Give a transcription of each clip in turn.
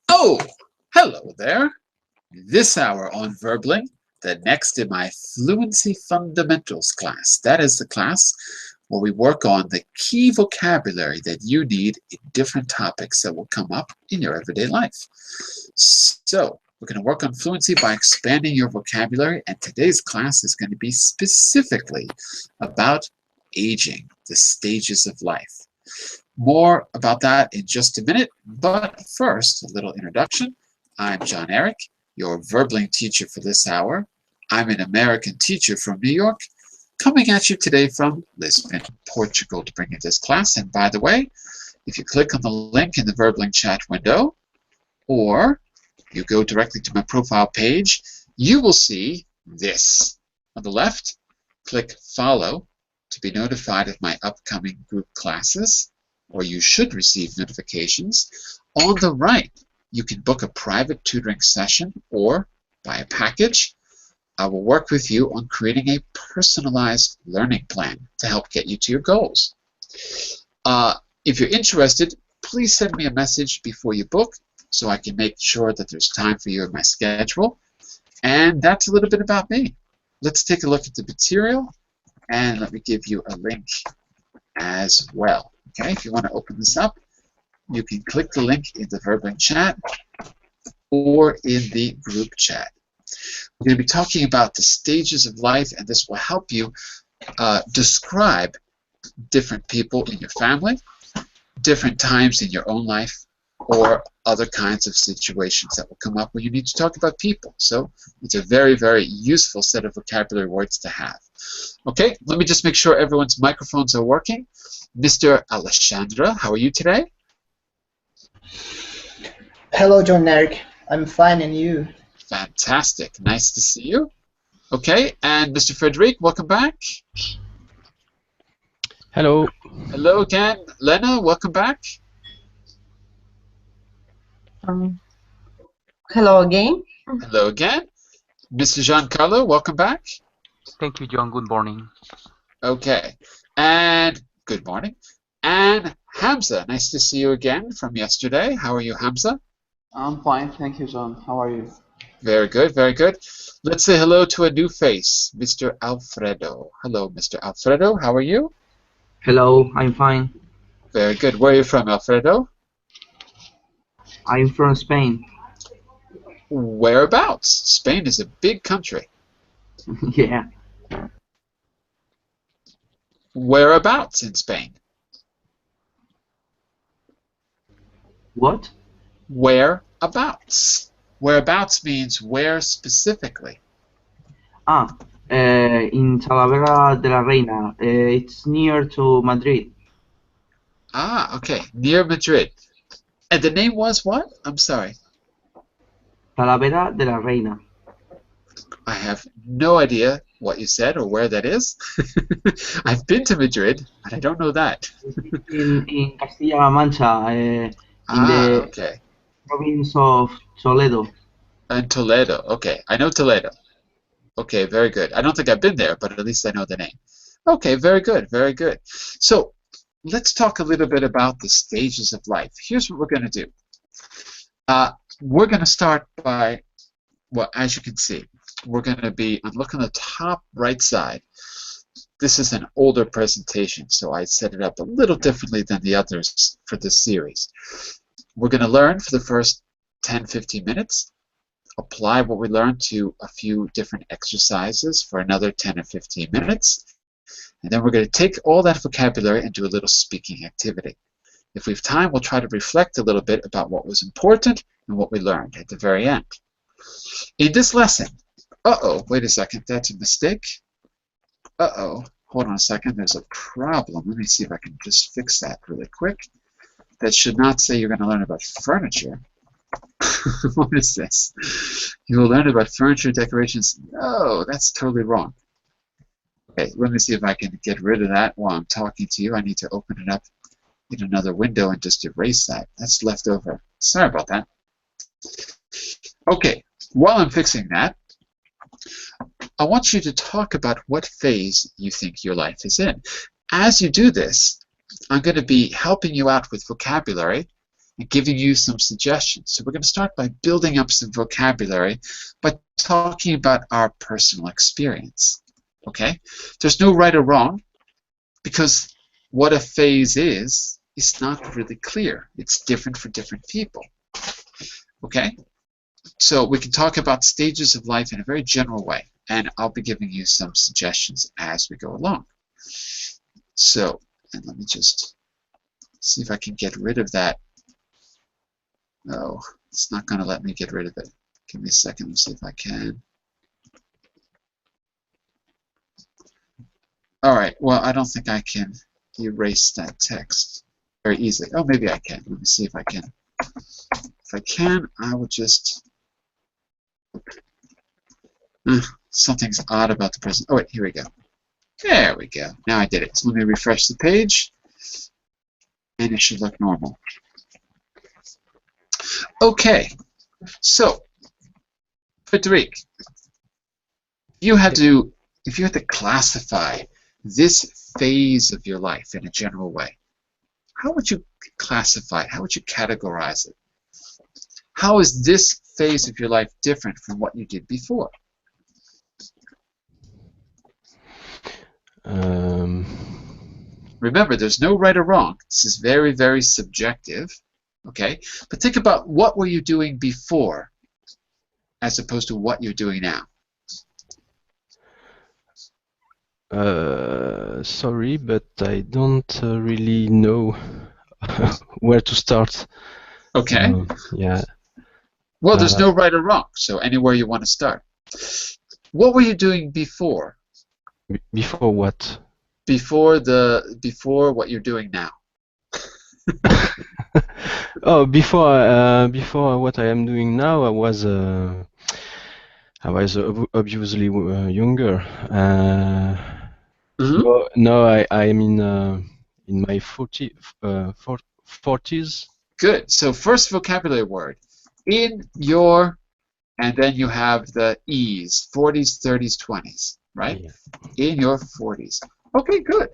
Oh, hello there. This hour on Verbling, the next in my Fluency Fundamentals class. That is the class where we work on the key vocabulary that you need in different topics that will come up in your everyday life. So, we're going to work on fluency by expanding your vocabulary, and today's class is going to be specifically about aging, the stages of life. More about that in just a minute, but first, a little introduction. I'm John Eric, your Verbling teacher for this hour. I'm an American teacher from New York, coming at you today from Lisbon, Portugal, to bring you this class. And by the way, if you click on the link in the Verbling chat window, or you go directly to my profile page, you will see this. On the left, click Follow to be notified of my upcoming group classes, or you should receive notifications. On the right, you can book a private tutoring session or buy a package. I will work with you on creating a personalized learning plan to help get you to your goals. If you're interested, please send me a message before you book so I can make sure that there's time for you in my schedule. And that's a little bit about me. Let's take a look at the material, and let me give you a link as well. Okay, if you want to open this up, you can click the link in the Verbling chat or in the group chat. We're going to be talking about the stages of life, and this will help you describe different people in your family, different times in your own life, or other kinds of situations that will come up where you need to talk about people. So it's a very, very useful set of vocabulary words to have. Okay, let me just make sure everyone's microphones are working. Mr. Alexandra, how are you today? Hello, John Eric. I'm fine, and you? Fantastic. Nice to see you. Okay, and Mr. Frederic, welcome back. Hello. Hello again. Lena, welcome back. Hello again. Hello again. Mr. Giancarlo, welcome back. Thank you, John. Good morning. Okay, and good morning. And Hamza, nice to see you again from yesterday. How are you, Hamza? I'm fine, thank you, John. How are you? Very good, very good. Let's say hello to a new face, Mr. Alfredo. Hello, Mr. Alfredo. How are you? Hello, I'm fine. Very good. Where are you from, Alfredo? I'm from Spain. Whereabouts? Spain is a big country. Yeah. Whereabouts in Spain? What? Whereabouts. Whereabouts means where specifically. In Talavera de la Reina. It's near to Madrid. Ah, okay. Near Madrid. And the name was what? I'm sorry. Talavera de la Reina. I have no idea what you said or where that is. I've been to Madrid, but I don't know that. in Castilla-La Mancha, in the okay. province of Toledo. In Toledo. Okay, I know Toledo. Okay, very good. I don't think I've been there, but at least I know the name. Okay, very good, very good. So let's talk a little bit about the stages of life. Here's what we're going to do. We're going to start by, well, as you can see, we're going to be, look on the top right side. This is an older presentation, so I set it up a little differently than the others for this series. We're going to learn for the first 10-15 minutes, apply what we learned to a few different exercises for another 10 or 15 minutes, and then we're going to take all that vocabulary and do a little speaking activity. If we have time, we'll try to reflect a little bit about what was important and what we learned at the very end. In this lesson, wait a second, that's a mistake. Hold on a second, there's a problem. Let me see if I can just fix that really quick. That should not say you're going to learn about furniture. What is this? You will learn about furniture decorations. No, that's totally wrong. Okay, let me see if I can get rid of that while I'm talking to you. I need to open it up in another window and just erase that. That's left over. Sorry about that. Okay, while I'm fixing that, I want you to talk about what phase you think your life is in. As you do this, I'm going to be helping you out with vocabulary and giving you some suggestions. So we're going to start by building up some vocabulary by talking about our personal experience. Okay? There's no right or wrong because what a phase is not really clear. It's different for different people. Okay? So we can talk about stages of life in a very general way, and I'll be giving you some suggestions as we go along. So, and let me just see if I can get rid of that. Oh, it's not going to let me get rid of it. Give me a second. Let's see if I can. All right. Well, I don't think I can erase that text very easily. Oh, maybe I can. Let me see if I can. If I can, I will just... something's odd about the present. Oh, wait. Here we go. There we go. Now I did it. So let me refresh the page, and it should look normal. Okay. So, Frederic, if you had to classify this phase of your life in a general way, how would you classify it? How would you categorize it? How is this phase of your life different from what you did before? Remember, there's no right or wrong. This is very, very subjective. Okay? But think about what were you doing before as opposed to what you're doing now. Sorry, but I don't really know where to start. Okay. Yeah. Well, there's no right or wrong, so anywhere you want to start. What were you doing before? Before what? Before what you're doing now. Oh, before what I am doing now, I was obviously younger. No, I am in my 40s. Good. So first vocabulary word, in your, and then you have the E's, 40s, 30s, 20s, right? Yeah. In your 40s. Okay, good.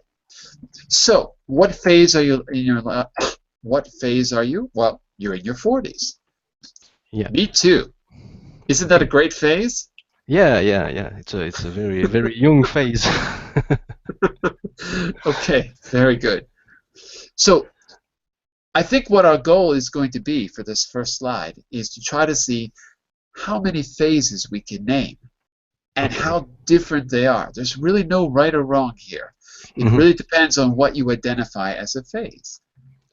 So what phase are you in your? What phase are you? Well, you're in your 40s. Yeah. Me too. Isn't that a great phase? Yeah. It's a very very young phase. Okay, very good. So I think what our goal is going to be for this first slide is to try to see how many phases we can name and how different they are. There's really no right or wrong here. It really depends on what you identify as a phase.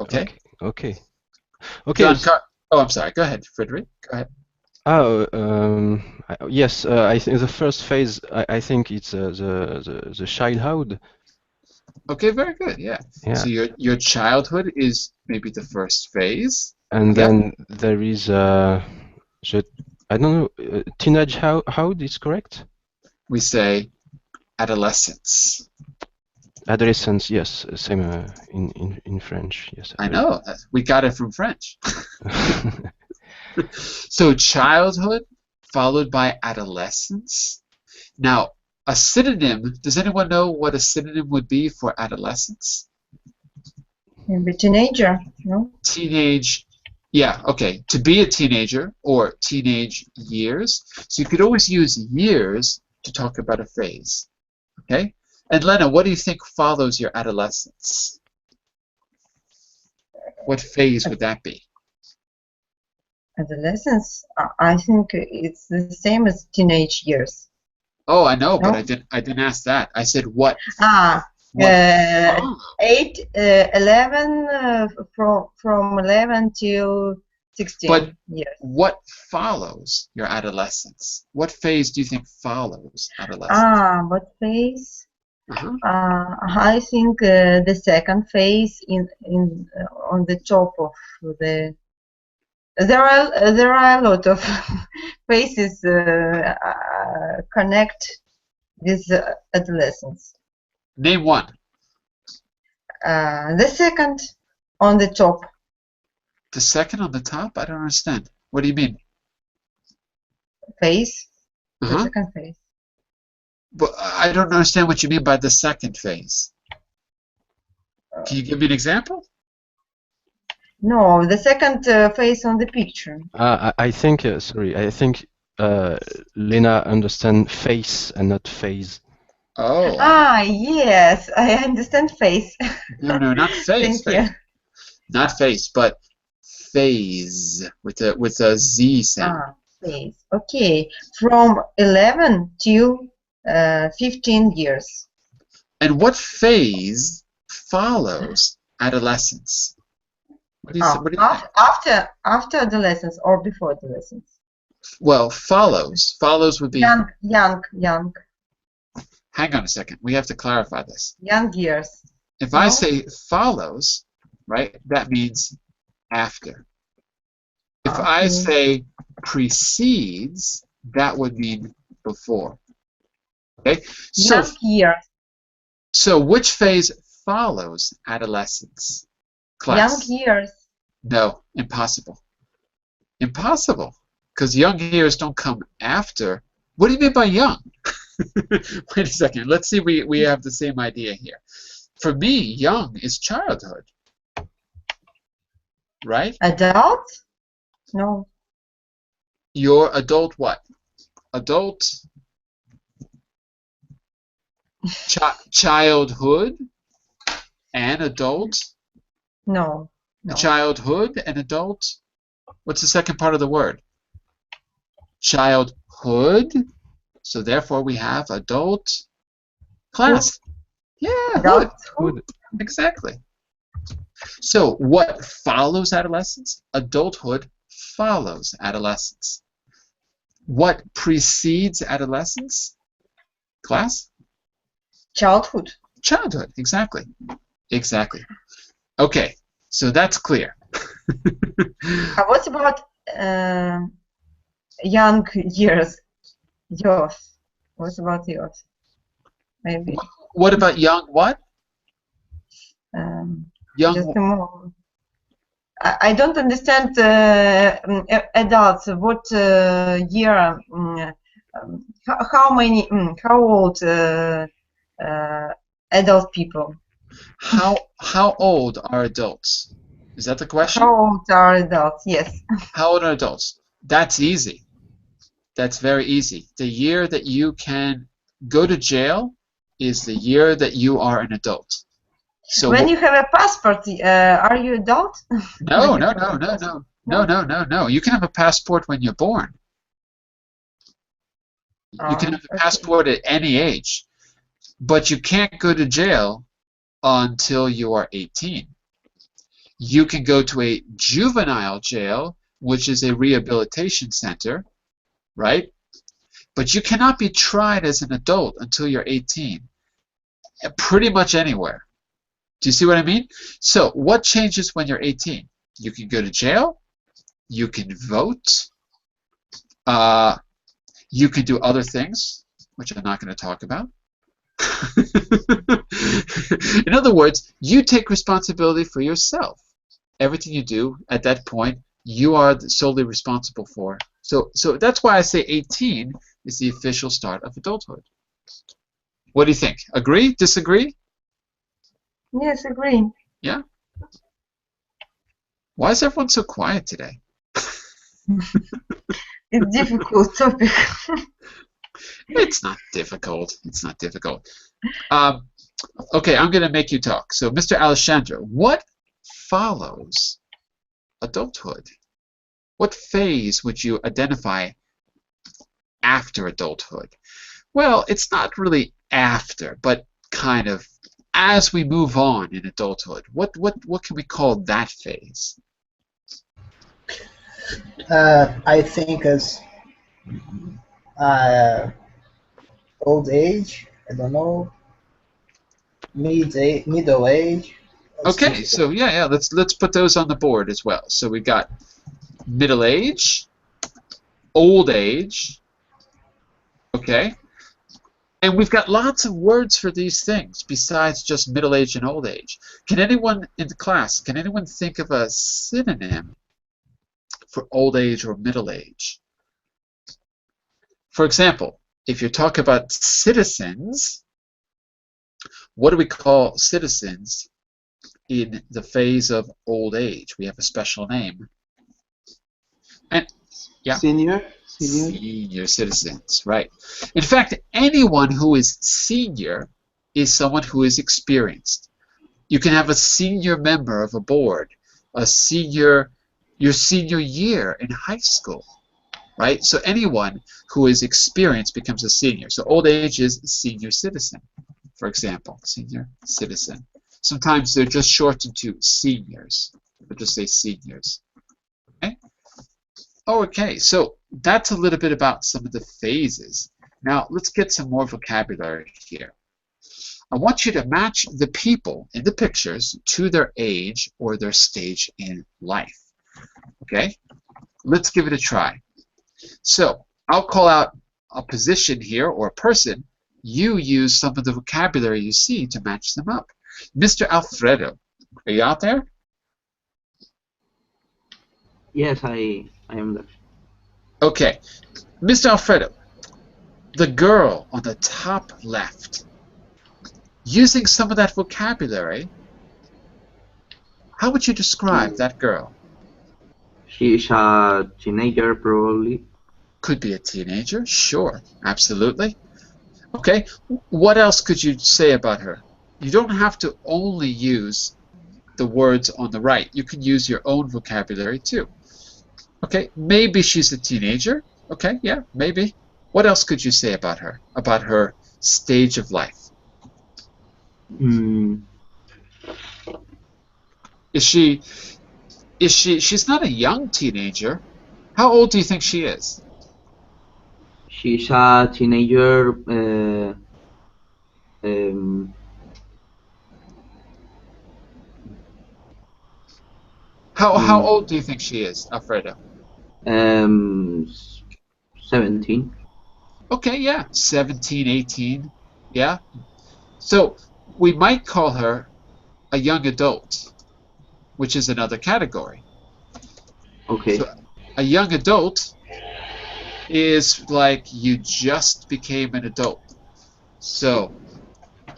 Okay? Okay. John oh, I'm sorry. Go ahead, Frederic. Go ahead. Oh, yes. I think the first phase. I think it's the childhood. Okay, very good. Yeah. So your childhood is maybe the first phase. And then there is the I don't know, teenage. How is correct? We say adolescence. Adolescence, yes, same in French. Yes. I know. We got it from French. So childhood followed by adolescence. Now, a synonym, does anyone know what a synonym would be for adolescence? Maybe teenager, no? Teenage, yeah, okay. To be a teenager or teenage years. So you could always use years to talk about a phase. Okay? And Lena, what do you think follows your adolescence? What phase would that be? Adolescence, I think it's the same as teenage years. Oh, I know, No? but I didn't ask that. I said what? 8, 11, from 11 till 16 but years. What follows your adolescence? What phase do you think follows adolescence? What phase? I think the second phase on the top of the. There are a lot of phases connect with adolescence. Name one. The second on the top. The second on the top? I don't understand. What do you mean? Phase. The second phase. But I don't understand what you mean by the second phase. Can you give me an example? No, the second face on the picture. I think, sorry, I think Lena understand face and not phase. Oh. Ah, yes, I understand face. No, not face. Thank you. Not face, but phase with a Z sound. Ah, phase. Okay, from 11 till 15 years. And what phase follows adolescence? What do you think? After adolescence or before adolescence? Well, follows. Follows would be Young. Hang on a second. We have to clarify this. Young years. If I say follows, right, that means after. If I say precedes, that would mean before. Okay? Young years. So which phase follows adolescence? Class. Young years. No, impossible. Impossible. Because young years don't come after. What do you mean by young? Wait a second. Let's see if we have the same idea here. For me, young is childhood. Right? Adult? No. Your adult what? Adult? Childhood and adult? No. Childhood and adult? What's the second part of the word? Childhood. So therefore we have adult class. Yeah, hood. Exactly. So what follows adolescence? Adulthood follows adolescence. What precedes adolescence? Class? Childhood. Childhood, exactly. Exactly. Okay, so that's clear. What about young years? Youth. What about youth? Maybe. What about young what? Young. Just a moment. I don't understand adults. What year? How old adult people? How old are adults? Is that the question? How old are adults? Yes. How old are adults? That's easy. That's very easy. The year that you can go to jail is the year that you are an adult. So when you have a passport, are you adult? No. You can have a passport when you're born. You can have a passport at any age, but you can't go to jail until you are 18. You can go to a juvenile jail, which is a rehabilitation center, right? But you cannot be tried as an adult until you're 18, pretty much anywhere. Do you see what I mean? So what changes when you're 18? You can go to jail, you can vote, you can do other things, which I'm not going to talk about. In other words, you take responsibility for yourself. Everything you do at that point, you are solely responsible for. So that's why I say 18 is the official start of adulthood. What do you think? Agree? Disagree? Yes, agree. Yeah? Why is everyone so quiet today? It's a difficult topic. It's not difficult. It's not difficult. Okay, I'm going to make you talk. So, Mr. Alessandro, what follows adulthood? What phase would you identify after adulthood? Well, it's not really after, but kind of as we move on in adulthood. What can we call that phase? I think as old age. I don't know. Middle age. Okay, so yeah, let's put those on the board as well. So we've got middle age, old age, okay, and we've got lots of words for these things besides just middle age and old age. Can anyone in the class, can anyone think of a synonym for old age or middle age? For example, if you're talking about citizens, what do we call citizens in the phase of old age. We have a special name. And yeah. Senior? Senior citizens, right. In fact, anyone who is senior is someone who is experienced. You can have a senior member of a board, your senior year in high school, right? So anyone who is experienced becomes a senior. So old age is senior citizen, for example, senior citizen. Sometimes they're just shortened to seniors. We'll just say seniors. Okay? Okay, so that's a little bit about some of the phases. Now let's get some more vocabulary here. I want you to match the people in the pictures to their age or their stage in life. Okay, let's give it a try. So I'll call out a position here or a person. You use some of the vocabulary you see to match them up. Mr. Alfredo, are you out there? Yes, I am there. Okay, Mr. Alfredo, the girl on the top left, using some of that vocabulary, how would you describe that girl? She is a teenager, probably. Could be a teenager, sure, absolutely. Okay, what else could you say about her? You don't have to only use the words on the right. You can use your own vocabulary too. Okay, maybe she's a teenager. Okay, yeah, maybe. What else could you say about her stage of life? She's not a young teenager. How old do you think she is? She's a teenager. How old do you think she is, Alfredo? 17. Okay, yeah, 17, 18, yeah. So we might call her a young adult, which is another category. Okay. So a young adult is like you just became an adult. So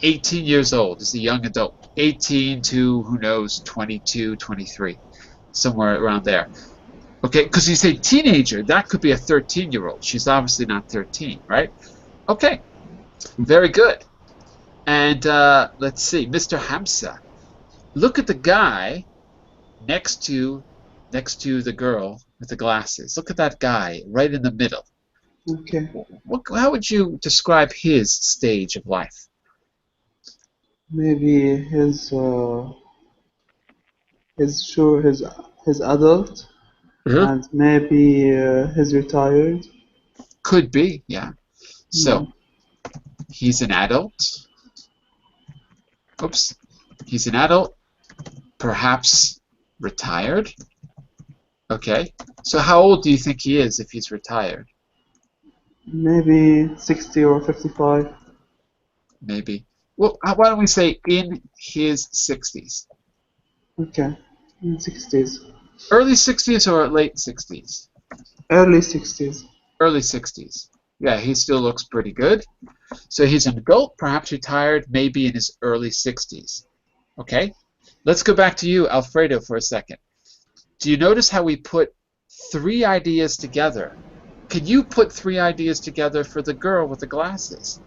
18 years old is a young adult. 18 to, who knows, 22, 23, somewhere around there. Okay, because you say teenager, that could be a 13-year-old. She's obviously not 13, right? Okay, very good. And let's see, Mr. Hamza, look at the guy next to the girl with the glasses. Look at that guy right in the middle. Okay. How would you describe his stage of life? Maybe his adult, and maybe his retired. Could be, yeah. So he's an adult. Oops. He's an adult, perhaps retired. Okay. So how old do you think he is if he's retired? Maybe 60 or 55. Maybe. Well, why don't we say in his 60s? Okay, in 60s. Early 60s or late 60s? Early 60s. Early 60s. Yeah, he still looks pretty good. So he's an adult, perhaps retired, maybe in his early 60s. Okay? Let's go back to you, Alfredo, for a second. Do you notice how we put 3 ideas together? Can you put 3 ideas together for the girl with the glasses?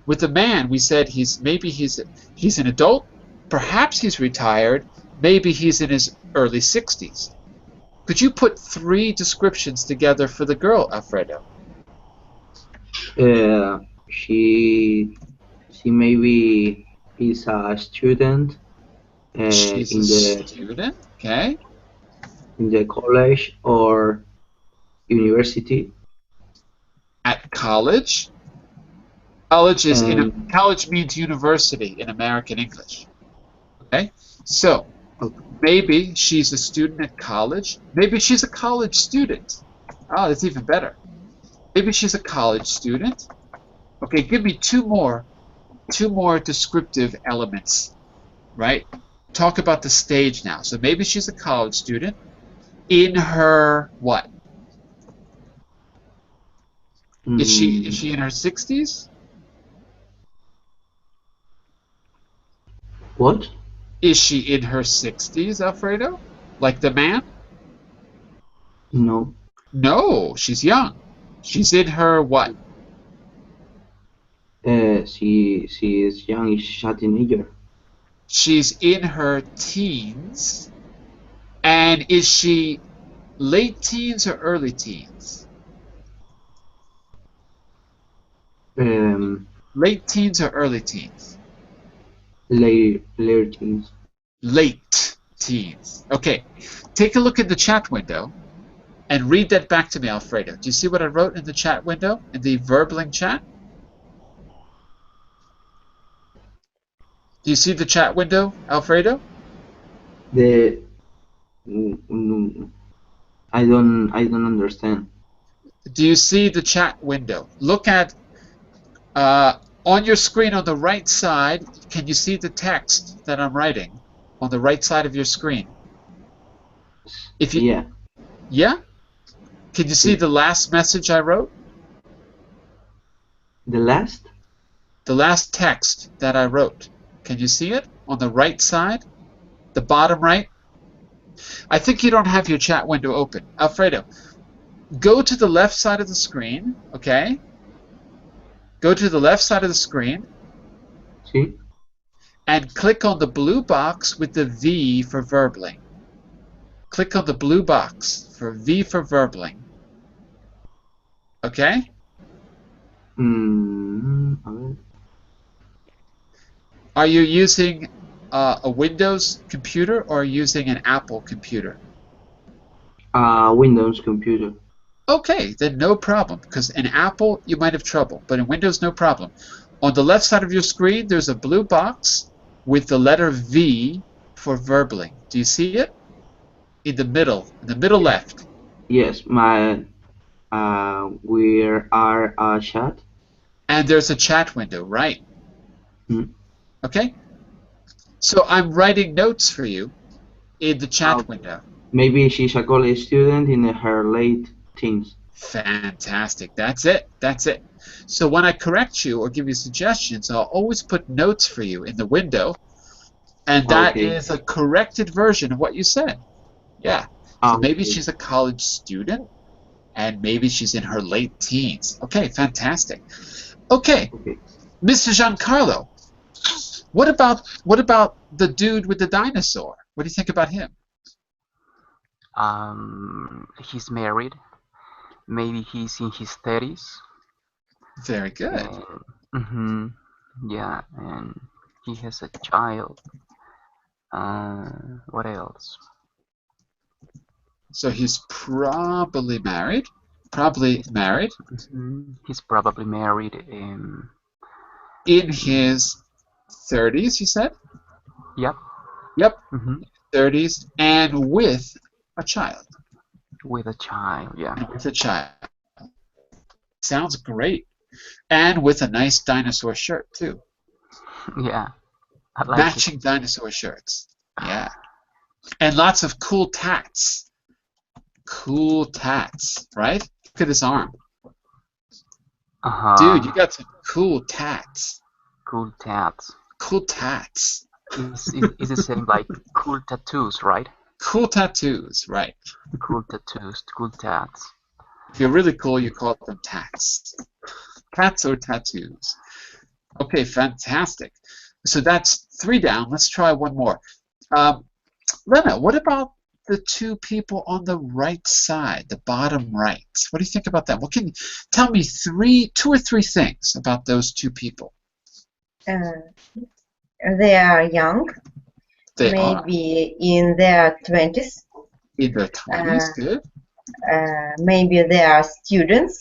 With the man, we said he's an adult, perhaps he's retired, maybe he's in his early 60s. Could you put 3 descriptions together for the girl, Alfredo? She maybe is a student. She's a student, okay. In the college or university. At college. College means university in American English. Okay, so maybe she's a student at college. Maybe she's a college student. Oh, that's even better. Maybe she's a college student. Okay, give me two more descriptive elements, right? Talk about the stage now. So maybe she's a college student in her what? Is she in her 60s? What? Is she in her 60s, Alfredo? Like the man? No. No, she's young. She's in her what? She is young. She's a teenager. She's in her teens. And is she late teens or early teens? Late teens or early teens? Later teens. Late teens. Okay. Take a look at the chat window and read that back to me, Alfredo. Do you see what I wrote in the chat window, in the Verbling chat? Do you see the chat window, Alfredo? The I don't understand. Do you see the chat window? Look at on your screen on the right side. Can you see the text that I'm writing on the right side of your screen? If you, yeah? Can you see the last message I wrote? The last? The last text that I wrote. Can you see it on the right side? The bottom right? I think you don't have your chat window open. Alfredo, go to the left side of the screen, okay? Go to the left side of the screen. Sí. And click on the blue box with the V for Verbling. Click on the blue box for V for Verbling. Okay? Are you using a Windows computer or using an Apple computer? Windows computer. Okay, then no problem, because in Apple you might have trouble, but in Windows no problem. On the left side of your screen there's a blue box with the letter V for Verbling. Do you see it? In the middle left. Yes, we are a chat. And there's a chat window, right? Okay? So I'm writing notes for you in the chat window. Maybe she's a college student in her late teens. Fantastic. That's it. That's it. So when I correct you or give you suggestions, I'll always put notes for you in the window. And that is a corrected version of what you said. Yeah. So maybe she's a college student and maybe she's in her late teens. Okay, fantastic. Okay. Mr. Giancarlo, what about the dude with the dinosaur? What do you think about him? He's married. Maybe he's in his 30s. Very good. Yeah, and he has a child. What else? So he's probably married. He's probably married. In his 30s, you said? Yep. Yep. 30s, and with a child. With a child, yeah. And with a child. Sounds great. And with a nice dinosaur shirt, too. Yeah. I like Matching dinosaur shirts. Yeah. And lots of cool tats. Cool tats, right? Look at his arm. Dude, you got some cool tats. Cool tats. Cool tats. It's the same like cool tattoos, right? Cool tattoos, right. Cool tattoos, cool tats. If you're really cool, you call them tats. Tats or tattoos. Okay, fantastic. So that's 3 down. Let's try one more. Lena, what about the 2 people on the right side, the bottom right? What do you think about that? What can you tell me 2 or 3 things about those 2 people? They are young. They are. Maybe in their 20s. In their 20s, good. Maybe they are students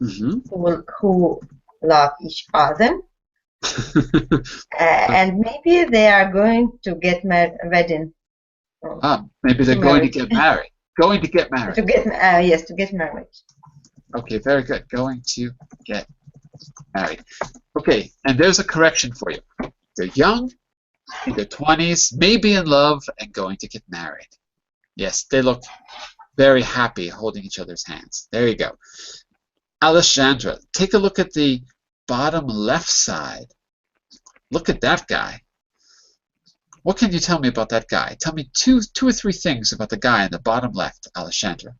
who love each other. And maybe they are going to get married. Maybe they're going to get married. Going to get married. Yes, to get married. Okay, very good. Going to get married. Okay, and there's a correction for you. They're young, in their 20s, maybe in love, and going to get married. Yes, they look very happy holding each other's hands. There you go. Alessandra, take a look at the bottom left side. Look at that guy. What can you tell me about that guy? Tell me two or three things about the guy in the bottom left, Alessandra.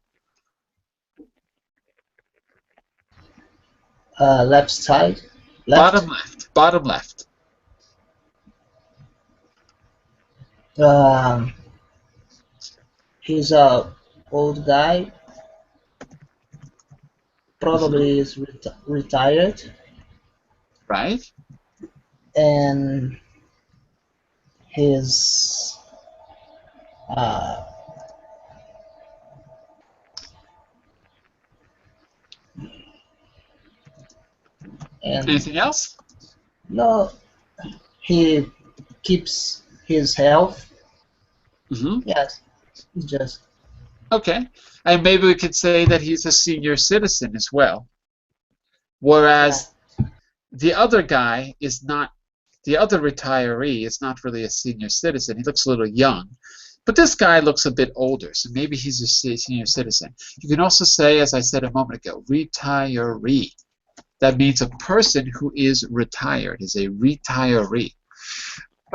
Left side. Left. Bottom left. Bottom left. He's a old guy. Probably is retired. Right. And his and Anything else? no, he keeps his health. Yes, it's just okay. And maybe we could say that he's a senior citizen as well. Whereas the other guy is not, the other retiree is not really a senior citizen. He looks a little young. But this guy looks a bit older, so maybe he's a senior citizen. You can also say, as I said a moment ago, retiree. That means a person who is retired, is a retiree.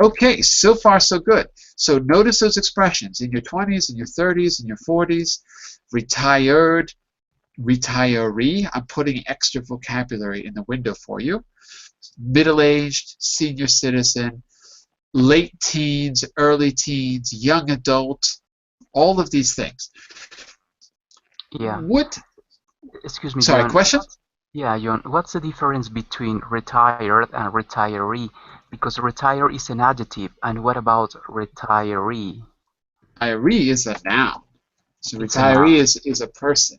Okay, so far so good. So notice those expressions in your 20s, in your 30s, in your 40s. Retired, retiree. I'm putting extra vocabulary in the window for you. Middle-aged, senior citizen, late teens, early teens, young adult, all of these things. Yeah. Excuse me, Sorry, John. question? Yeah, John, what's the difference between retired and retiree? Because retire is an adjective, and what about retiree? Retiree is a noun. So It's a noun. retiree is a person.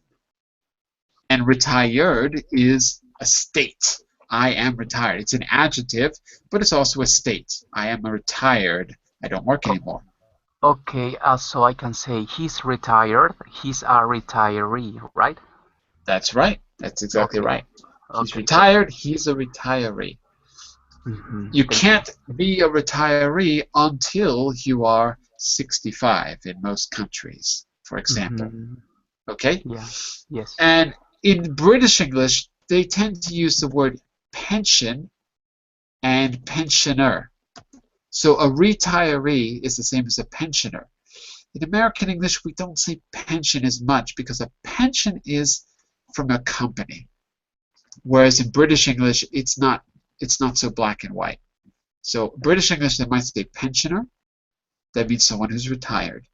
And retired is a state. I am retired. It's an adjective, but it's also a state. I am retired. I don't work anymore. Okay, so I can say he's retired, he's a retiree, right? That's right. That's exactly Okay. right. He's Okay. retired. He's a retiree. You can't be a retiree until you are 65 in most countries, for example. Okay? Yeah. Yes. And in British English, they tend to use the word pension and pensioner. So a retiree is the same as a pensioner. In American English, we don't say pension as much because a pension is from a company, whereas in British English, it's not so black and white. So British English, they might say pensioner. That means someone who's retired.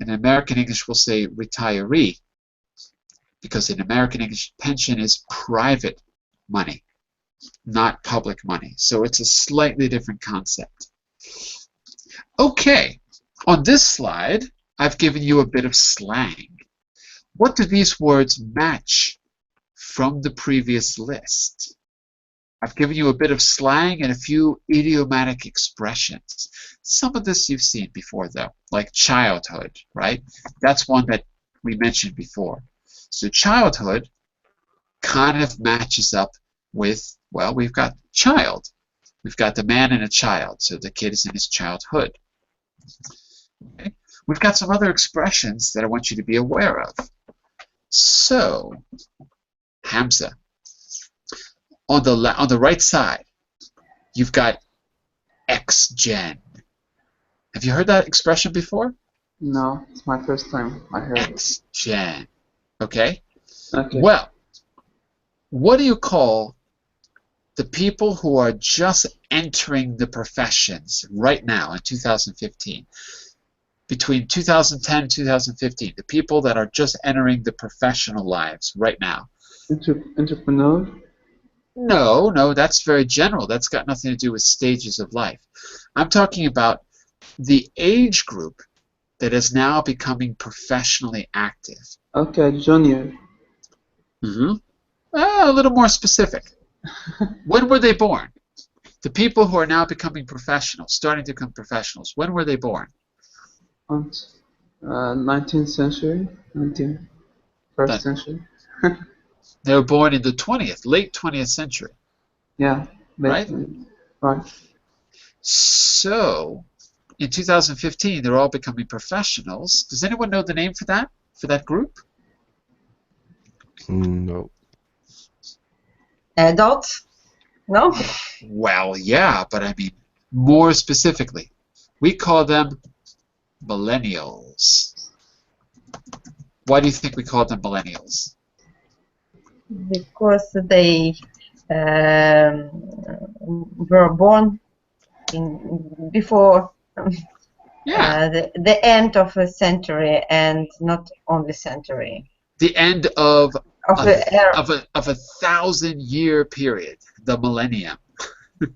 In American English, we'll say retiree, because in American English, pension is private money, not public money. So it's a slightly different concept. Okay, on this slide, I've given you a bit of slang. What do these words match from the previous list? I've given you a bit of slang and a few idiomatic expressions. Some of this you've seen before, though, like childhood, right? That's one that we mentioned before. So childhood kind of matches up with, well, we've got child. We've got the man and a child, so the kid is in his childhood. Okay. We've got some other expressions that I want you to be aware of. So, Hamza, on the right side, you've got X-gen. Have you heard that expression before? No, it's my first time I heard it. X-gen. Okay? Okay. Well, what do you call the people who are just entering the professions right now in 2015? Between 2010 and 2015, the people that are just entering the professional lives right now. Entrepreneur? No, that's very general. That's got nothing to do with stages of life. I'm talking about the age group that is now becoming professionally active. Okay, junior. A little more specific. When were they born? The people who are now becoming professionals, starting to become professionals, when were they born? 19th century, 21st century. They were born in the 20th, late 20th century. Yeah, right? Right. So, in 2015, they're all becoming professionals. Does anyone know the name for that group? No. Adults? No? Well, yeah, but I mean more specifically. We call them millennials. Why do you think we call them millennials? Because they were born before Yeah, the end of a century and not only century the end of of a the era. of a 1,000-year period, the millennium.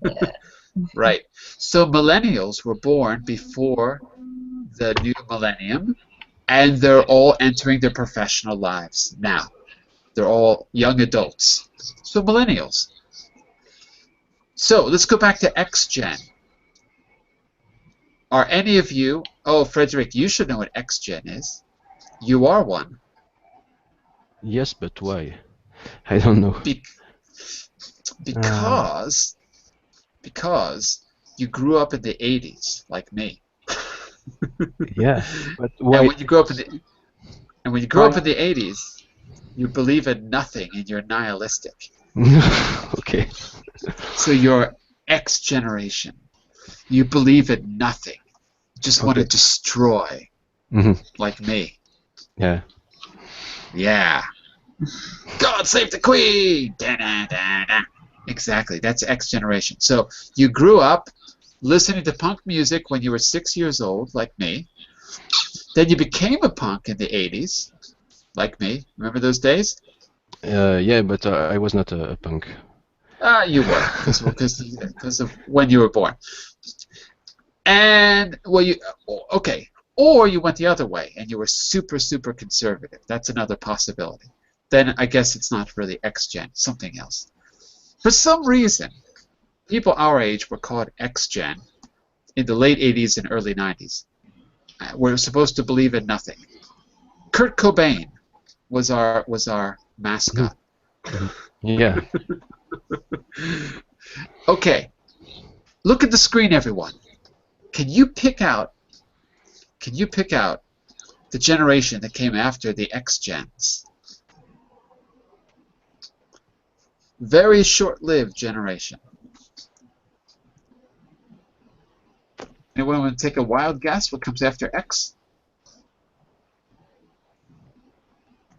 Yeah. Right. So millennials were born before the new millennium, and they're all entering their professional lives now. They're all young adults. So millennials. So let's go back to X Gen. Are any of you, oh, Frederick, you should know what X Gen is. You are one. Yes, but why? I don't know. Be Uh, because you grew up in the 80s, like me. yeah, but And why? when you grow up in the and when you grow up Why? in the 80s, you believe in nothing and you're nihilistic. Okay. So you're X generation. You believe in nothing. You just want to Okay. destroy, Hmm. like me. Yeah. Yeah. God save the Queen! Da, da, da, da. Exactly. That's X generation. So you grew up listening to punk music when you were 6 years old, like me. Then you became a punk in the 80s, like me. Remember those days? Yeah, but I was not a punk. You were, because of when you were born. And well, okay, or you went the other way and you were super super conservative. That's another possibility. Then I guess it's not really X Gen, something else. For some reason, people our age were called X Gen in the late 80s and early 90s. We're supposed to believe in nothing. Kurt Cobain was our mascot. Yeah. Okay, look at the screen, everyone. Can you pick out? Can you pick out the generation that came after the X Gens? Very short-lived generation. Anyone want to take a wild guess what comes after X?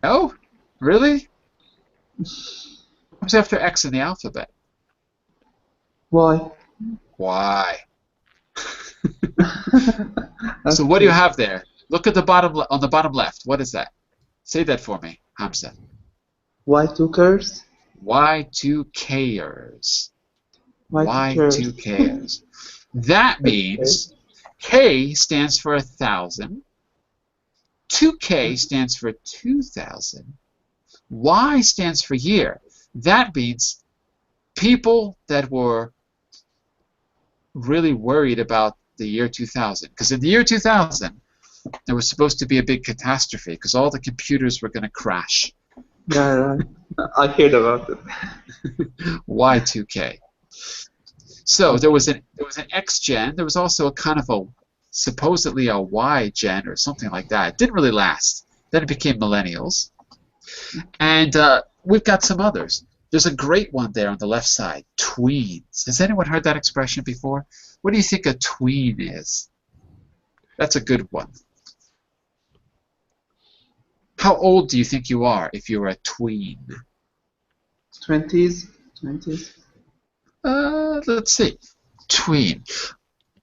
No? Really? What comes after X in the alphabet? Why? Y. So what do you Okay. have there? Look at the bottom on the bottom left. What is that? Say that for me, Hamza. Y2kers? Y2Kers. Y2kers. Y2Kers. That Okay. means K stands for 1,000. 2K stands for 2,000. Y stands for year. That means people that were really worried about the year 2000. Because in the year 2000, there was supposed to be a big catastrophe because all the computers were going to crash. Yeah, right. I heard about it. Y2K. So there was an X gen. There was also a kind of a supposedly a Y gen or something like that. It didn't really last. Then it became millennials, and we've got some others. There's a great one there on the left side, tweens. Has anyone heard that expression before? What do you think a tween is? That's a good one. How old do you think you are if you're a tween? 20s? 20s? Let's see. Tween.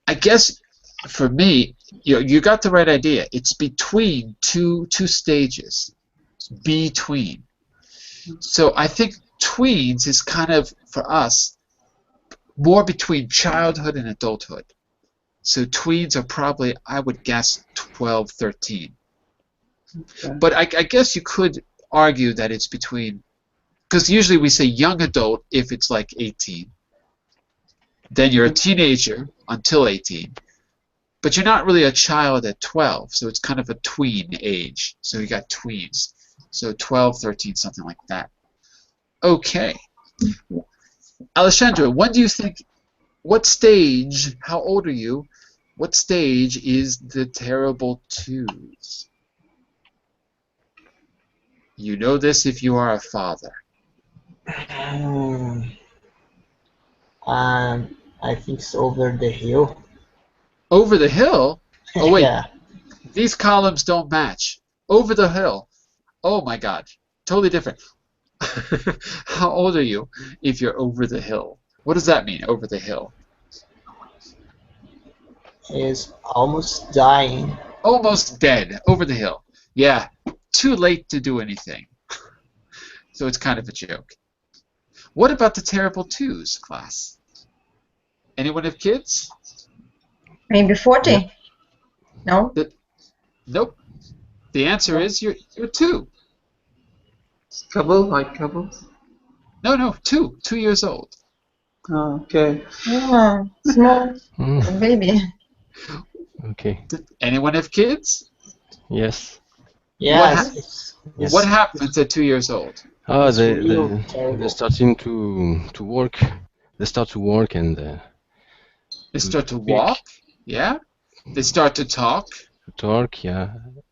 I guess for me, you got the right idea. It's between two stages. It's between. So I think tweens is kind of for us more between childhood and adulthood. So tweens are probably, I would guess, 12, 13. Okay. But I guess you could argue that it's between, because usually we say young adult if it's like 18. Then you're a teenager until 18. But you're not really a child at 12, so it's kind of a tween age. So you got tweens. So 12, 13, something like that. Okay. Alessandro, when do you think, what stage, how old are you? What stage is the terrible twos? You know this if you are a father. Um, I think it's over the hill. Over the hill? Oh, wait. Yeah. These columns don't match. Over the hill. Oh, my God. Totally different. How old are you if you're over the hill? What does that mean, over the hill? He's almost dying. Almost dead. Over the hill. Yeah. Too late to do anything. So it's kind of a joke. What about the terrible twos, class? Anyone have kids? Maybe 40? Yeah. No? Nope. The answer is you're 2. Couple, like couples. No, 2. 2 years old. Oh, okay. Ah, small Mm, baby. okay. Anyone have kids? Yes. Yes. What happens at 2 years old? Ah, It's they real they terrible. they're starting to work. They start to work and They start to speak, walk, yeah? They start to talk, to talk. Yeah.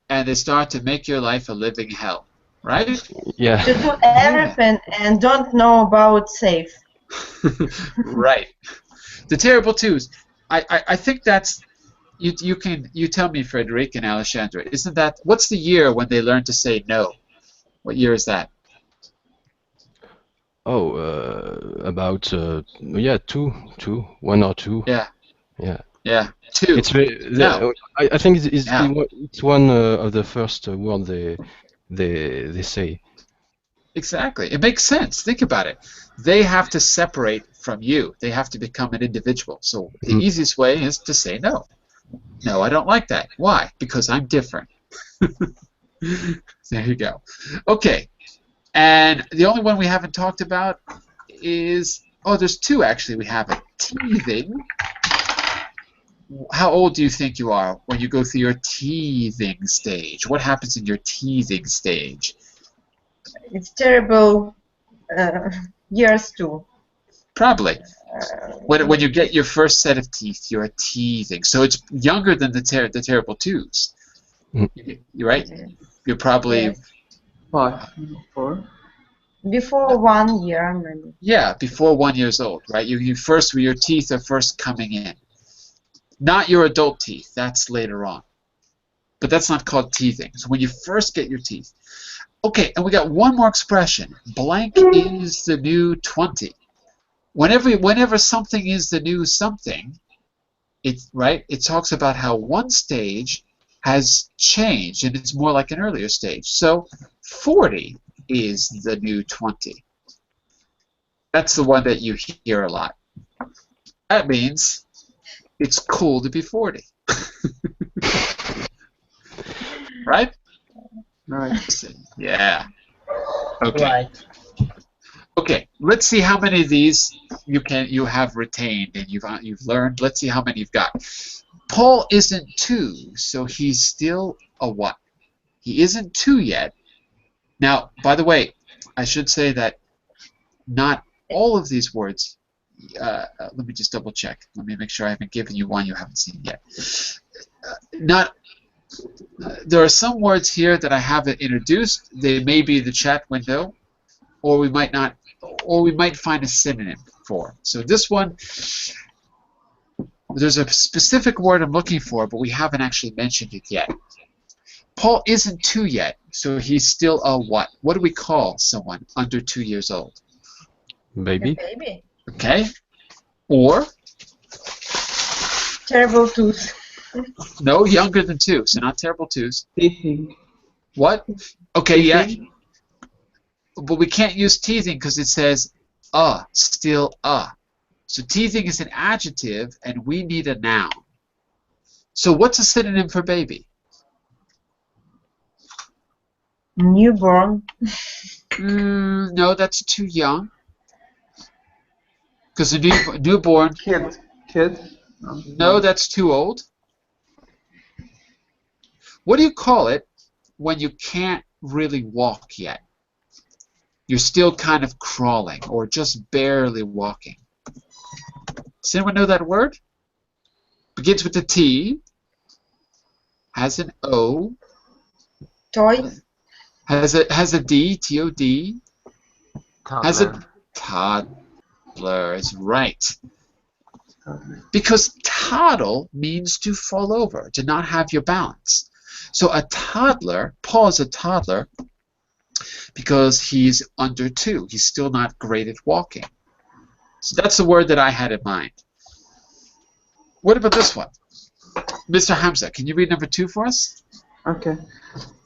and they start to make your life a living hell, right? Yeah. To do everything and don't know about safe. Right. The terrible twos. I think that's you tell me, Frederic and Alexandra, isn't that what's the year when they learn to say no? What year is that? Oh, about yeah, two, 1 or 2. Yeah, Yeah. yeah. 2. It's very, Now, I think it's yeah, it's one of the first word they say. exactly. It makes sense. Think about it. They have to separate from you. They have to become an individual. So the Mm. easiest way is to say no. No, I don't like that. Why? Because I'm different. There you go. Okay. And the only one we haven't talked about is, oh, there's 2 actually we haven't. Teething. How old do you think you are when you go through your teething stage? What happens in your teething stage? It's terrible years too. Probably. When you get your first set of teeth, you're teething. So it's younger than the terrible twos. Mm. You're right? You're probably, Yes. 5, 4. Before 1 year, maybe. yeah, before 1 years old, right? You first, your teeth are first coming in. Not your adult teeth, that's later on. But that's not called teething. So when you first get your teeth. Okay, and we got one more expression. Blank is the new 20. Whenever something is the new something, it talks about how one stage has changed and it's more like an earlier stage. So 40 is the new 20. That's the one that you hear a lot. That means it's cool to be 40. Right? Right. Yeah. Okay. Right. Okay. Let's see how many of these you have retained and you've learned. Let's see how many you've got. Paul isn't 2, so he's still a what? He isn't 2 yet. Now, by the way, I should say that not all of these words. Let me just double check. Let me make sure I haven't given you one you haven't seen yet. There are some words here that I haven't introduced. They may be in the chat window, or we might not, or we might find a synonym for. So this one, there's a specific word I'm looking for, but we haven't actually mentioned it yet. Paul isn't 2 yet, so he's still a what? What do we call someone under 2 years old? Baby. Baby. Okay? Or, Terrible tooth. no, younger than 2, so not terrible twos. Teething. What? Okay, yeah, Teething. but we can't use teething because it says still a. So teething is an adjective, and we need a noun. So what's a synonym for baby? Newborn. No, that's too young. Because a newborn, Kid. Kid. no, that's too old. What do you call it when you can't really walk yet? You're still kind of crawling or just barely walking. Does anyone know that word? Begins with a T, has an O, Toy. has a D, T-O-D, has a Toddler. toddler. Is right. Because toddle means to fall over, to not have your balance. So a toddler, Paul is a toddler because he's under 2. He's still not great at walking. So that's the word that I had in mind. What about this one? Mr. Hamza, can you read number 2 for us? Okay.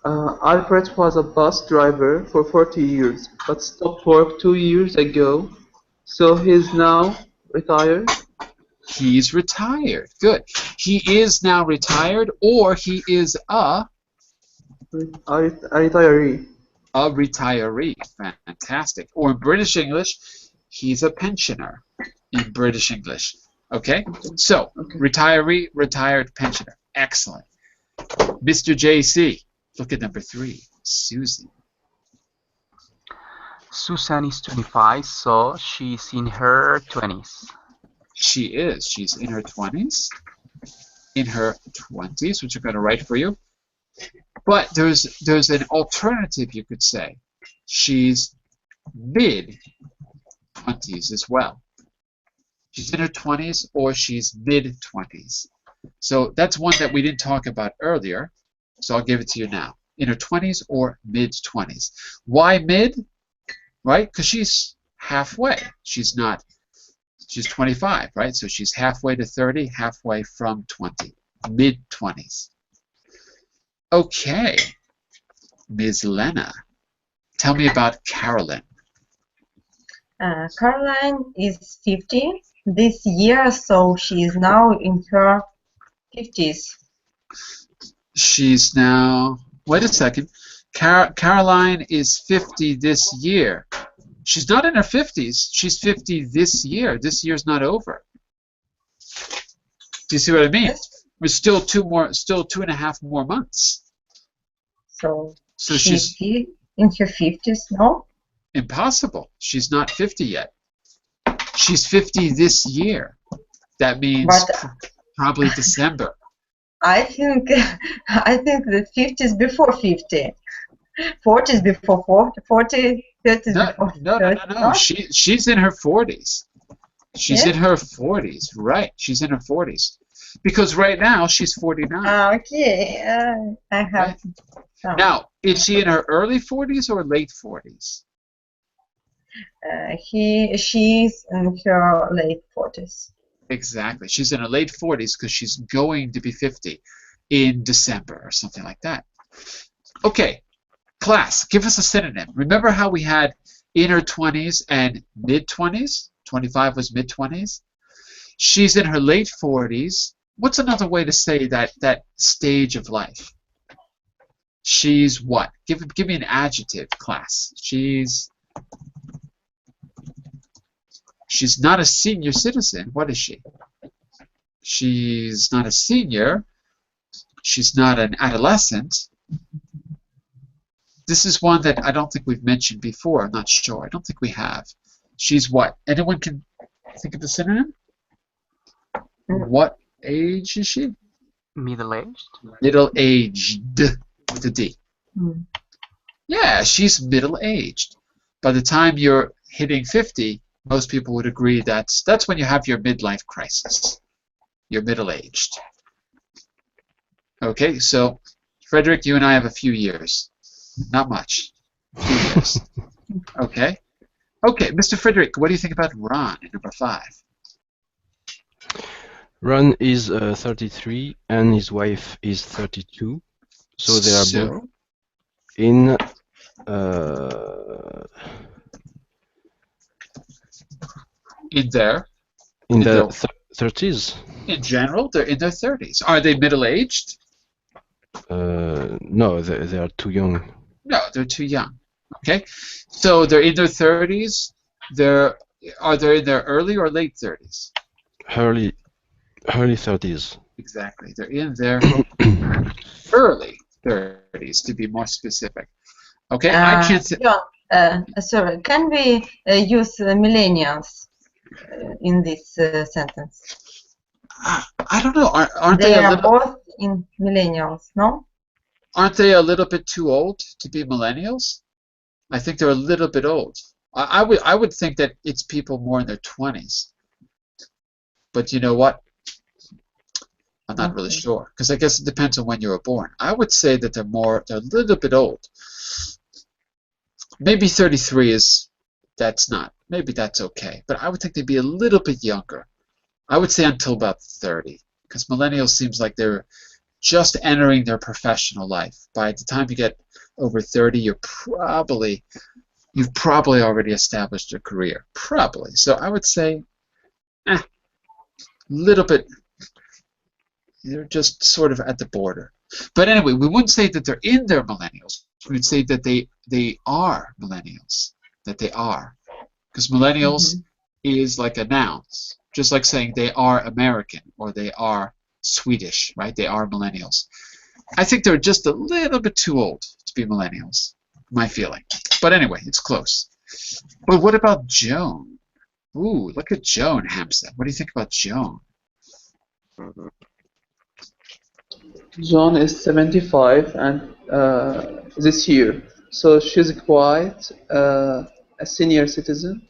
Alfred was a bus driver for 40 years, but stopped work 2 years ago, so he's now retired. He's retired. Good. He is now retired, or he is a Retiree. retiree. Fantastic. Or in British English, he's a pensioner in British English. Okay? So, retiree, retired, pensioner. Excellent. Mr. JC, look at number 3. Susie. Susan is 25, so she's in her 20s. She is. She's in her 20s. In her 20s, which I'm going to write for you. But there's an alternative, you could say. She's mid-20s as well. She's in her 20s or she's mid-20s. So that's one that we didn't talk about earlier, so I'll give it to you now. In her 20s or mid-20s. Why mid? Right? Because she's halfway. She's 25, right? So she's halfway to 30, halfway from 20. Mid-20s. Okay. Ms. Lena, tell me about Carolyn. Caroline is 50 this year, so she is now in her 50s. She's now, wait a second, Caroline is 50 this year. She's not in her 50s. She's 50 this year. This year's not over. Do you see what I mean? Yes. We're still 2.5 more months. So she's in her 50s, no? Impossible. She's not 50 yet. She's 50 this year. That means probably December. I think that 50 is before 50. 40 is before 40. 30 is before 30. No. She's in her 40s. She's in her 40s, right? She's in her 40s. Because right now she's 49. Okay, I have. Right? Now, is she in her early 40s or late 40s? She's in her late 40s. Exactly. She's in her late 40s because she's going to be 50 in December or something like that. Okay, class, give us a synonym. Remember how we had in her 20s and mid-20s? 25 was mid-20s. She's in her late 40s. What's another way to say that stage of life? She's what? Give me an adjective, class. She's not a senior citizen. What is she? She's not a senior. She's not an adolescent. This is one that I don't think we've mentioned before. I'm not sure. I don't think we have. She's what? Anyone can think of the synonym? What age is she? Middle-aged? Middle-aged with a D. Yeah, she's middle-aged. By the time you're hitting 50, most people would agree that's when you have your midlife crisis. You're middle-aged. Okay, so Frederick, you and I have a few years. Not much. A few years. Okay? Okay, Mr. Frederick, what do you think about Ron in number 5? Ron is 33 and his wife is 32. So they are both in their 30s. In general, they're in their 30s. Are they middle-aged? No, they are too young. No, they're too young. Okay, so they're in their 30s. Are they in their early or late 30s? Early 30s. Exactly, they're in their early 30s to be more specific. Okay, I can't say. Sorry, can we use millennials in this sentence? I don't know. Aren't they they are both in millennials, no? Aren't they a little bit too old to be millennials? I think they're a little bit old. I would think that it's people more in their 20s. But you know what? I'm not really Okay. sure, because I guess it depends on when you were born. I would say that they're a little bit old. Maybe 33 maybe that's okay. But I would think they'd be a little bit younger. I would say until about 30, because millennials seems like they're just entering their professional life. By the time you get over 30, you've probably already established your career. Probably. So I would say, little bit, they're just sort of at the border. But anyway, we wouldn't say that they're in their millennials. We would say that they are millennials. That they are. Because millennials is like a noun. Just like saying they are American or they are Swedish, right? They are millennials. I think they're just a little bit too old to be millennials, my feeling. But anyway, it's close. But what about Joan? Ooh, look at Joan, Hamza. What do you think about Joan? John is 75 and this year, so she's quite a senior citizen.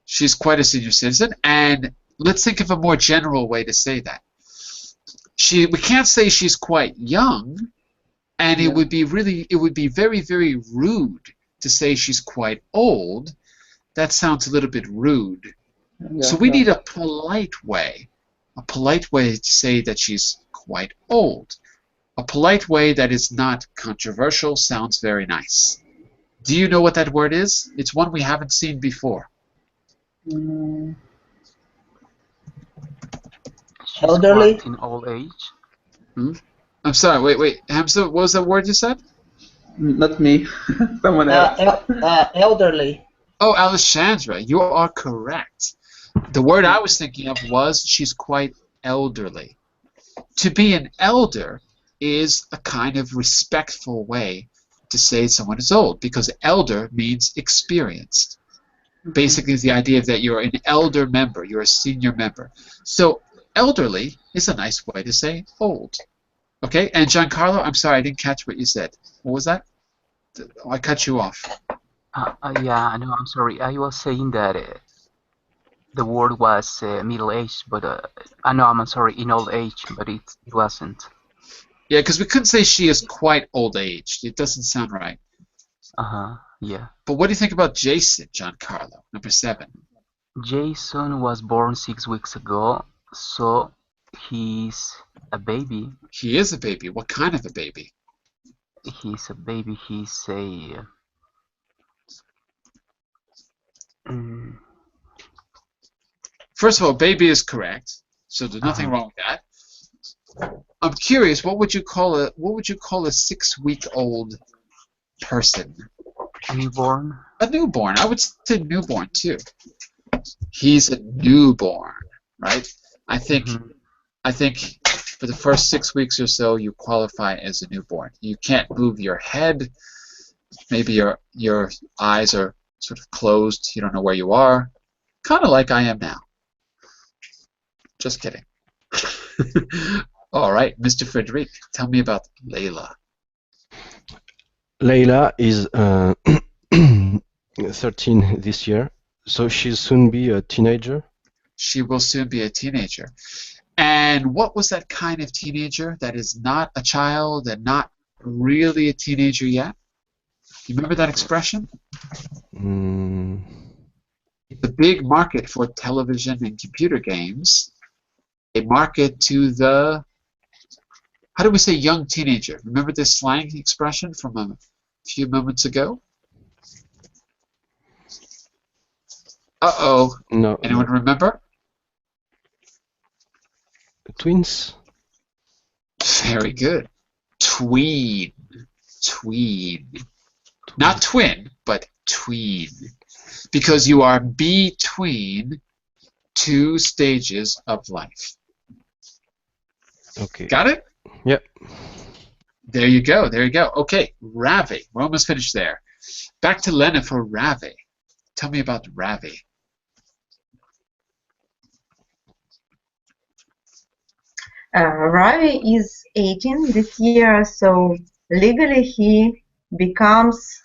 She's quite a senior citizen, and let's think of a more general way to say that. We can't say she's quite young, and Yeah. it would be very, very rude to say she's quite old. That sounds a little bit rude. So we need a polite way to say that she's quite old. A polite way that is not controversial sounds very nice. Do you know what that word is? It's one we haven't seen before. Mm, She's Elderly. quite in old age. I'm sorry, wait. Hamza, what was that word you said? not me, someone else. Elderly. Oh, Alessandra, you are correct. The word I was thinking of was she's quite elderly. To be an elder is a kind of respectful way to say someone is old, because elder means experienced. Basically, the idea that you're an elder member, you're a senior member. So elderly is a nice way to say old. Okay, and Giancarlo, I'm sorry, I didn't catch what you said. What was that? I cut you off. Yeah, no, I'm sorry. I was saying that the word was middle age, but no, I'm sorry, in old age, but it wasn't. Yeah, because we couldn't say she is quite old aged. It doesn't sound right. Yeah. But what do you think about Jason, Giancarlo, number 7? Jason was born 6 weeks ago, so he's a baby. He is a baby. What kind of a baby? He's a baby. He's a. Mm, First of all, baby is correct, so there's nothing wrong with that. I'm curious, what would you call a 6-week-old person? a newborn. A newborn. I would say newborn too. He's a newborn, right? I think for the first 6 weeks or so, you qualify as a newborn. You can't move your head. Maybe your eyes are sort of closed. You don't know where you are. Kind of like I am now. Just kidding. All right, Mr. Frederic, tell me about Layla. Layla is 13 this year, so she'll soon be a teenager. She will soon be a teenager. And what was that kind of teenager that is not a child and not really a teenager yet? You remember that expression? It's a big market for television and computer games. A market to the, how do we say young teenager? Remember this slang expression from a few moments ago? Uh-oh. No. Anyone remember? Twins. Very good. Tween. Tween. Not twin, but tween. Because you are between two stages of life. Okay. Got it? Yep. There you go. There you go. Okay, Ravi. We're almost finished there. Back to Lena for Ravi. Tell me about Ravi. Ravi is 18 this year, so legally he becomes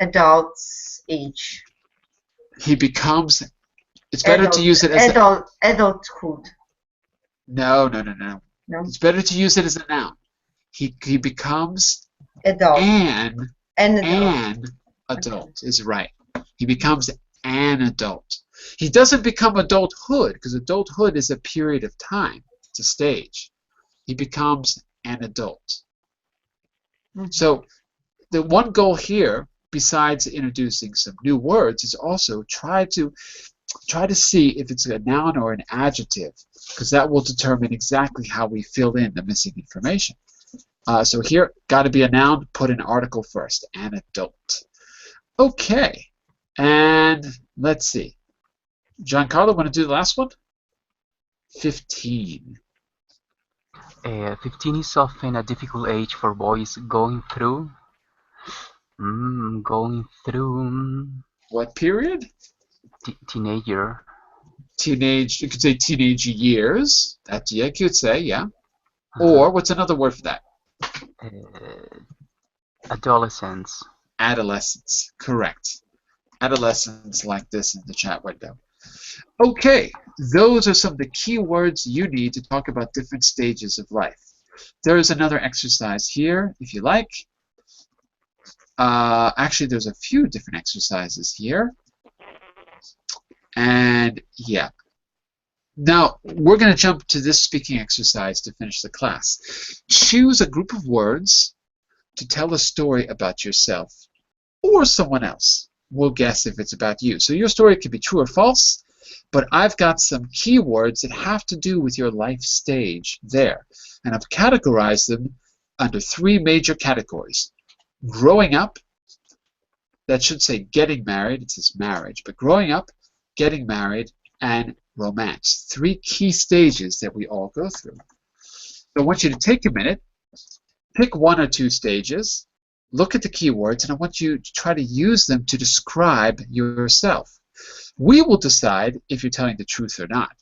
adult's age. He becomes It's better to use it as adulthood. No. No? It's better to use it as a noun. He becomes Adult. an An adult is right. He becomes an adult. He doesn't become adulthood, because adulthood is a period of time. It's a stage. He becomes an adult. So the one goal here, besides introducing some new words, is also try to see if it's a noun or an adjective, because that will determine exactly how we fill in the missing information. So here, got to be a noun, put an article first, an adult. Okay, and let's see. Giancarlo, want to do the last one? 15. 15 is often a difficult age for boys going through. What period? Teenager. Teenage, you could say teenage years. That you could say, yeah. Or what's another word for that? Adolescence. Adolescence, correct. Adolescence like this in the chat window. Okay, those are some of the key words you need to talk about different stages of life. There is another exercise here, if you like. Actually, there's a few different exercises here. And yeah. Now, we're going to jump to this speaking exercise to finish the class. Choose a group of words to tell a story about yourself or someone else. We'll guess if it's about you. So your story could be true or false, but I've got some keywords that have to do with your life stage there. And I've categorized them under 3 major categories. Growing up, that should say getting married, it says marriage, but growing up, getting married, and romance. 3 key stages that we all go through. So I want you to take a minute, pick 1 or 2 stages, look at the keywords, and I want you to try to use them to describe yourself. We will decide if you're telling the truth or not.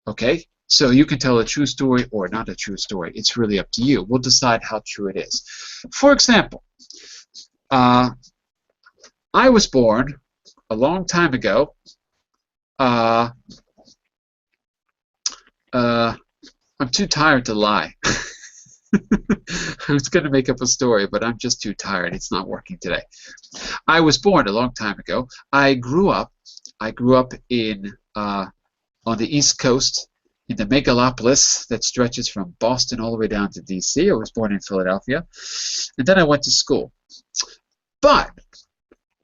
Okay? So you can tell a true story or not a true story. It's really up to you. We'll decide how true it is. For example, I was born a long time ago. I'm too tired to lie. I was going to make up a story, but I'm just too tired. It's not working today. I was born a long time ago. I grew up in on the East Coast in the megalopolis that stretches from Boston all the way down to D.C. I was born in Philadelphia, and then I went to school. But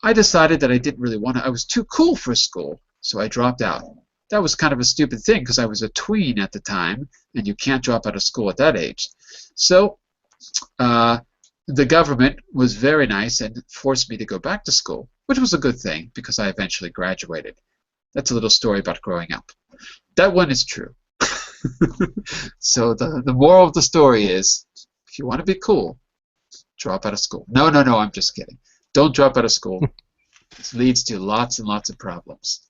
I decided that I didn't really want to. I was too cool for school, so I dropped out. That was kind of a stupid thing because I was a tween at the time, and you can't drop out of school at that age. So the government was very nice and forced me to go back to school, which was a good thing because I eventually graduated. That's a little story about growing up. That one is true. So the moral of the story is, if you want to be cool, drop out of school. No, I'm just kidding. Don't drop out of school. This leads to lots and lots of problems.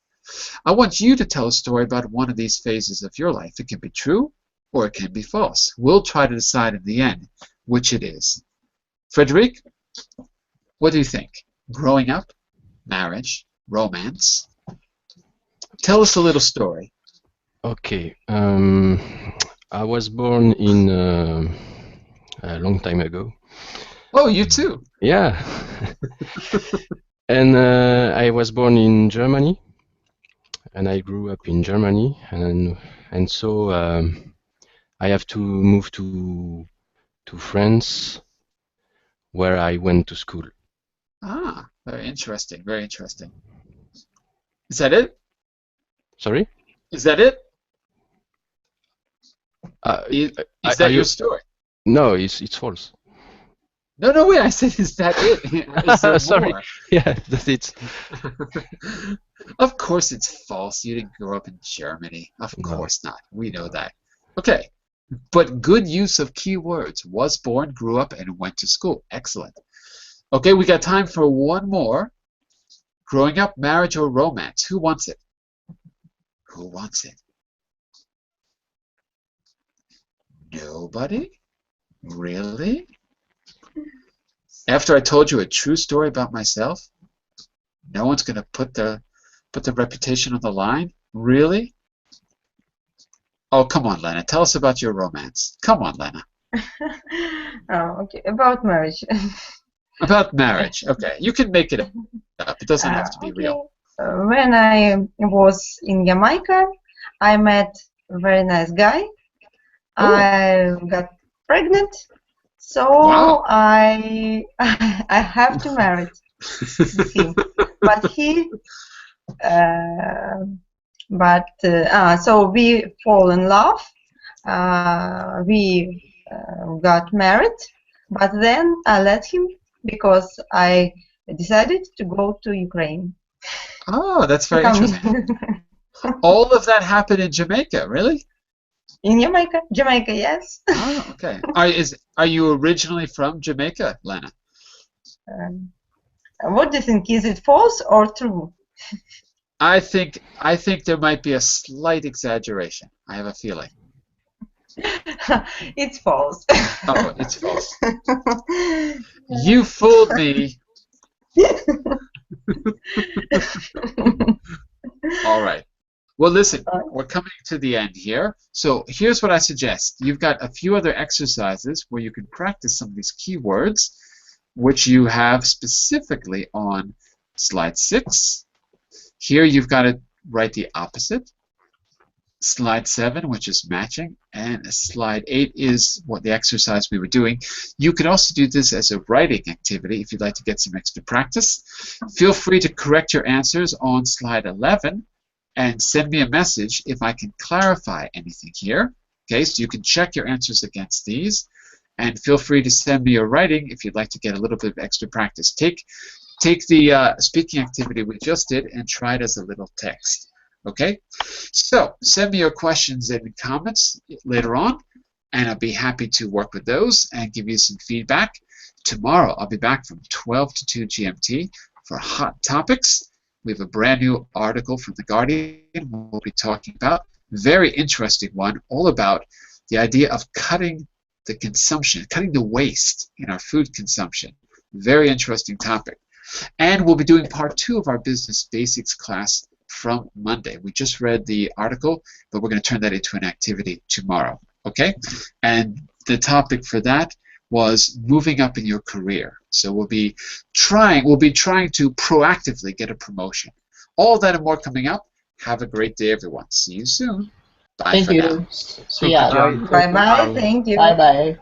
I want you to tell a story about one of these phases of your life. It can be true or it can be false. We'll try to decide in the end which it is. Frederic, what do you think? Growing up, marriage, romance? Tell us a little story. Okay. I was born in a long time ago. Oh, you too? Yeah. And I was born in Germany, and I grew up in Germany, and so I have to move to France, where I went to school. Ah, very interesting, very interesting. Is that it? Sorry? Is that it? Is that your you... story? No, it's false. No, wait, I said, is that it? Is there Sorry. more? Yeah, that's it. Of course it's false. You didn't grow up in Germany. Of course not. We know that. Okay. But good use of keywords. Was born, grew up, and went to school. Excellent. Okay, we got time for one more. Growing up, marriage, or romance? Who wants it? Who wants it? Nobody? Really? After I told you a true story about myself? No one's going to put the reputation on the line? Really? Oh, come on, Lena. Tell us about your romance. Come on, Lena. Oh, okay. About marriage. About marriage. Okay, you can make it up. It doesn't have to be Okay. real. When I was in Jamaica, I met a very nice guy. Oh, I got pregnant, so wow. I I have to marry him. But he, uh, so we fall in love. We got married, but then I let him because I decided to go to Ukraine. Oh, that's To very come interesting. All of that happened in Jamaica, really? in Jamaica, yes. Oh, okay. Are you originally from Jamaica, Lena? What do you think? Is it false or true? I think there might be a slight exaggeration. I have a feeling. It's false. Oh, it's false. You fooled me. All right. Well, listen, we're coming to the end here. So here's what I suggest. You've got a few other exercises where you can practice some of these keywords, which you have specifically on slide 6. Here you've got to write the opposite. Slide 7, which is matching, and slide 8 is what the exercise we were doing. You can also do this as a writing activity if you'd like to get some extra practice. Feel free to correct your answers on slide 11 and send me a message if I can clarify anything here. Okay, so you can check your answers against these, and feel free to send me your writing if you'd like to get a little bit of extra practice. Take the speaking activity we just did and try it as a little text. Okay, so send me your questions and comments later on, and I'll be happy to work with those and give you some feedback. Tomorrow I'll be back from 12 to 2 GMT for Hot Topics. We have a brand new article from The Guardian we'll be talking about. Very interesting one, all about the idea of cutting the consumption, cutting the waste in our food consumption. Very interesting topic. And we'll be doing part 2 of our Business Basics class from Monday. We just read the article, but we're going to turn that into an activity tomorrow. Okay? And the topic for that was moving up in your career. So we'll be trying to proactively get a promotion. All that and more coming up. Have a great day, everyone. See you soon. Bye Thank for now. you. See Thank you, ya. John. Bye bye. Bye. Thank you. Bye bye.